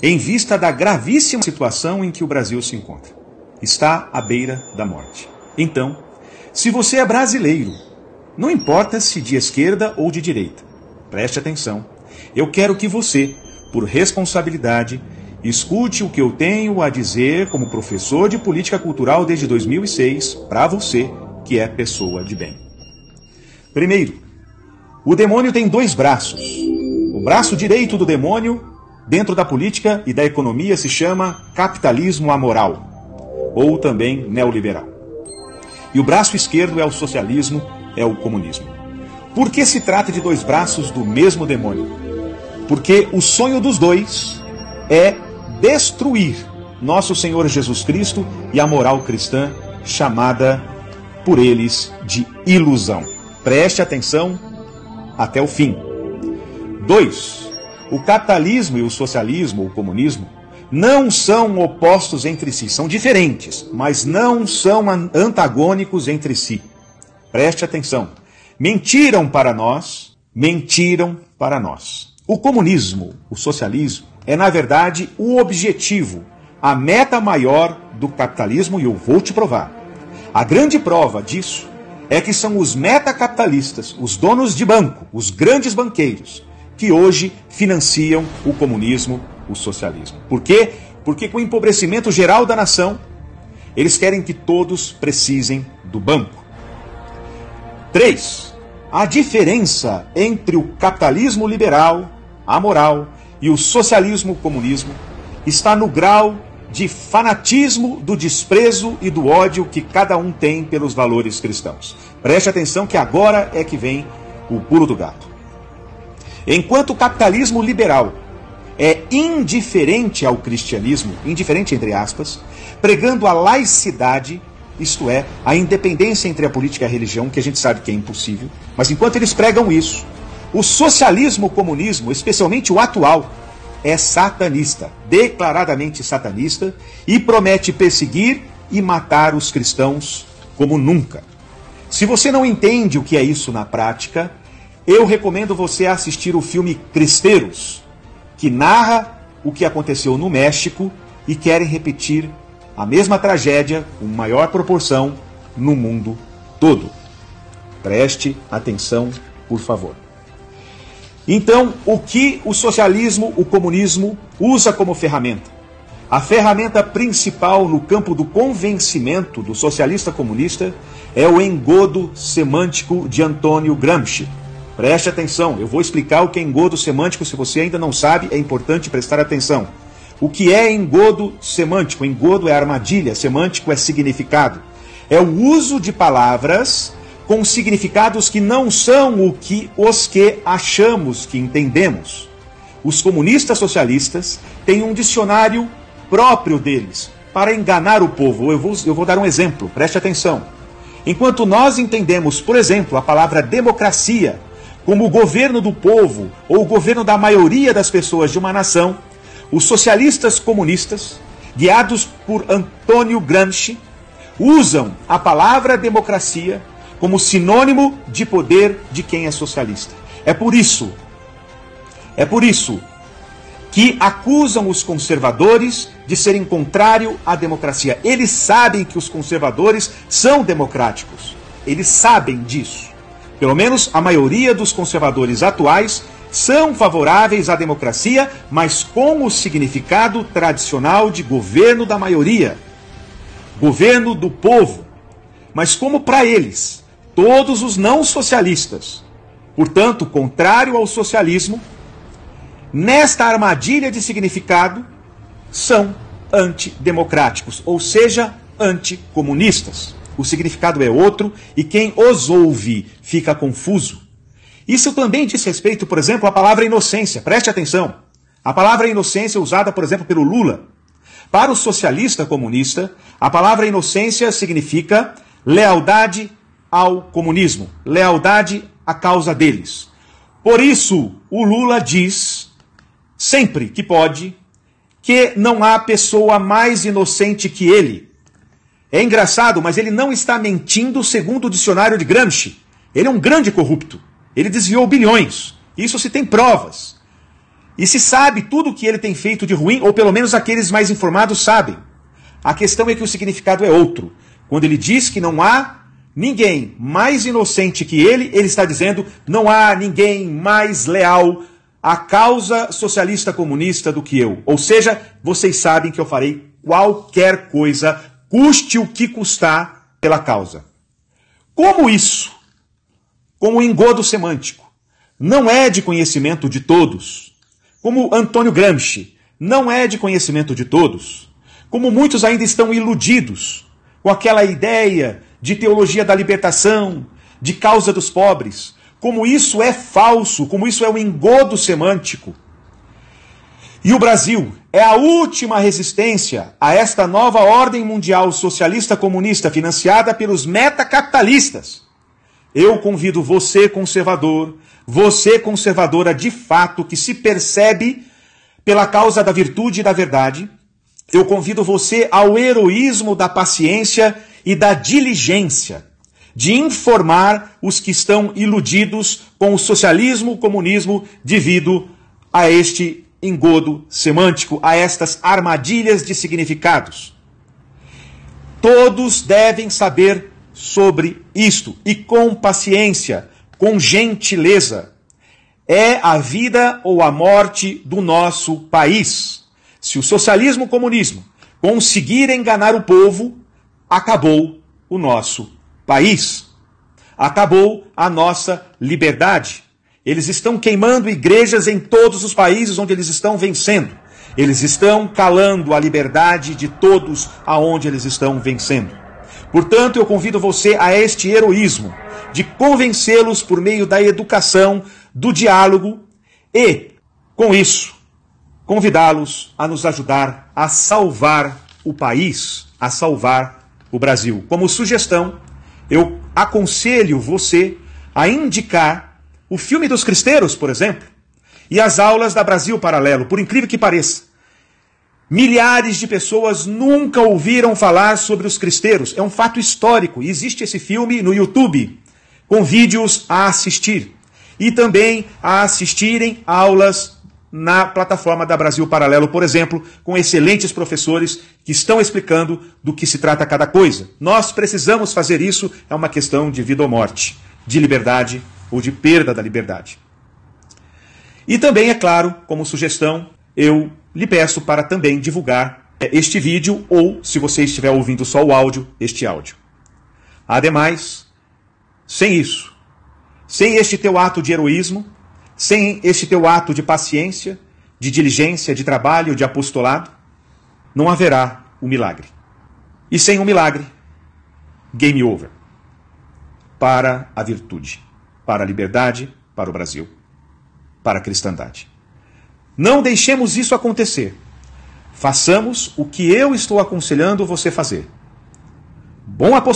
em vista da gravíssima situação em que o Brasil se encontra. Está à beira da morte. Então, se você é brasileiro, não importa se de esquerda ou de direita, preste atenção. Eu quero que você, por responsabilidade, escute o que eu tenho a dizer como professor de política cultural desde 2006 para você que é pessoa de bem. Primeiro, o demônio tem dois braços. O braço direito do demônio, dentro da política e da economia, se chama capitalismo amoral, ou também neoliberal. E o braço esquerdo é o socialismo, é o comunismo. Por que se trata de dois braços do mesmo demônio? Porque o sonho dos dois é destruir nosso Senhor Jesus Cristo e a moral cristã, chamada por eles de ilusão. Preste atenção até o fim. 2. O capitalismo e o socialismo, o comunismo, não são opostos entre si, são diferentes, mas não são antagônicos entre si. Preste atenção. Mentiram para nós. O comunismo, o socialismo, é na verdade o objetivo, a meta maior do capitalismo, e eu vou te provar. A grande prova disso é que são os metacapitalistas, os donos de banco, os grandes banqueiros, que hoje financiam o comunismo, o socialismo. Por quê? Porque com o empobrecimento geral da nação, eles querem que todos precisem do banco. 3. A diferença entre o capitalismo liberal, amoral, e o socialismo comunismo está no grau de fanatismo, do desprezo e do ódio que cada um tem pelos valores cristãos. Preste atenção que agora é que vem o pulo do gato. Enquanto o capitalismo liberal é indiferente ao cristianismo, indiferente entre aspas, pregando a laicidade, isto é, a independência entre a política e a religião, que a gente sabe que é impossível, mas enquanto eles pregam isso, o socialismo, o comunismo, especialmente o atual, é satanista, declaradamente satanista, e promete perseguir e matar os cristãos como nunca. Se você não entende o que é isso na prática, eu recomendo você assistir o filme Cristeiros, que narra o que aconteceu no México e querem repetir a mesma tragédia, com maior proporção, no mundo todo. Preste atenção, por favor. Então, o que o socialismo, o comunismo, usa como ferramenta? A ferramenta principal no campo do convencimento do socialista comunista é o engodo semântico de Antônio Gramsci. Preste atenção, eu vou explicar o que é engodo semântico, se você ainda não sabe, é importante prestar atenção. O que é engodo semântico? Engodo é armadilha, semântico é significado. É o uso de palavras com significados que não são os que achamos que entendemos. Os comunistas socialistas têm um dicionário próprio deles para enganar o povo. Eu vou dar um exemplo, preste atenção. Enquanto nós entendemos, por exemplo, a palavra democracia como o governo do povo ou o governo da maioria das pessoas de uma nação, os socialistas comunistas, guiados por Antônio Gramsci, usam a palavra democracia como sinônimo de poder de quem é socialista. É por isso que acusam os conservadores de serem contrário à democracia. Eles sabem que os conservadores são democráticos. Eles sabem disso. Pelo menos a maioria dos conservadores atuais são favoráveis à democracia, mas com o significado tradicional de governo da maioria, governo do povo. Mas como para eles, todos os não socialistas, portanto, contrário ao socialismo, nesta armadilha de significado, são antidemocráticos, ou seja, anticomunistas. O significado é outro e quem os ouve fica confuso. Isso também diz respeito, por exemplo, à palavra inocência. Preste atenção. A palavra inocência usada, por exemplo, pelo Lula. Para o socialista comunista, a palavra inocência significa lealdade ao comunismo, lealdade à causa deles. Por isso, o Lula diz, sempre que pode, que não há pessoa mais inocente que ele. É engraçado, mas ele não está mentindo segundo o dicionário de Gramsci. Ele é um grande corrupto. Ele desviou bilhões. Isso se tem provas. E se sabe tudo o que ele tem feito de ruim, ou pelo menos aqueles mais informados sabem. A questão é que o significado é outro. Quando ele diz que não há ninguém mais inocente que ele está dizendo não há ninguém mais leal à causa socialista comunista do que eu. Ou seja, vocês sabem que eu farei qualquer coisa, custe o que custar, pela causa. Como isso, como engodo semântico, não é de conhecimento de todos, como Antônio Gramsci não é de conhecimento de todos, como muitos ainda estão iludidos com aquela ideia de teologia da libertação, de causa dos pobres, como isso é falso, como isso é um engodo semântico. E o Brasil é a última resistência a esta nova ordem mundial socialista comunista financiada pelos metacapitalistas. Eu convido você, conservadora de fato, que se percebe pela causa da virtude e da verdade, eu convido você ao heroísmo da paciência e da diligência, de informar os que estão iludidos com o socialismo, o comunismo, devido a este engodo semântico, a estas armadilhas de significados. Todos devem saber sobre isto, e com paciência, com gentileza. É a vida ou a morte do nosso país. Se o socialismo e o comunismo conseguir enganar o povo, acabou o nosso país. Acabou a nossa liberdade. Eles estão queimando igrejas em todos os países onde eles estão vencendo. Eles estão calando a liberdade de todos aonde eles estão vencendo. Portanto, eu convido você a este heroísmo de convencê-los por meio da educação, do diálogo e, com isso, convidá-los a nos ajudar a salvar o país, a salvar o Brasil. Como sugestão, eu aconselho você a indicar o filme dos Cristeiros, por exemplo, e as aulas da Brasil Paralelo, por incrível que pareça. Milhares de pessoas nunca ouviram falar sobre os cristeiros. É um fato histórico. E existe esse filme no YouTube, com vídeos a assistir. E também a assistirem aulas na plataforma da Brasil Paralelo, por exemplo, com excelentes professores que estão explicando do que se trata cada coisa. Nós precisamos fazer isso, é uma questão de vida ou morte, de liberdade ou de perda da liberdade. E também, é claro, como sugestão, eu lhe peço para também divulgar este vídeo ou, se você estiver ouvindo só o áudio, este áudio. Ademais, sem isso, sem este teu ato de heroísmo, sem este teu ato de paciência, de diligência, de trabalho, de apostolado, não haverá o milagre. E sem o milagre, game over. Para a virtude, para a liberdade, para o Brasil, para a cristandade. Não deixemos isso acontecer. Façamos o que eu estou aconselhando você fazer. Bom apostolado.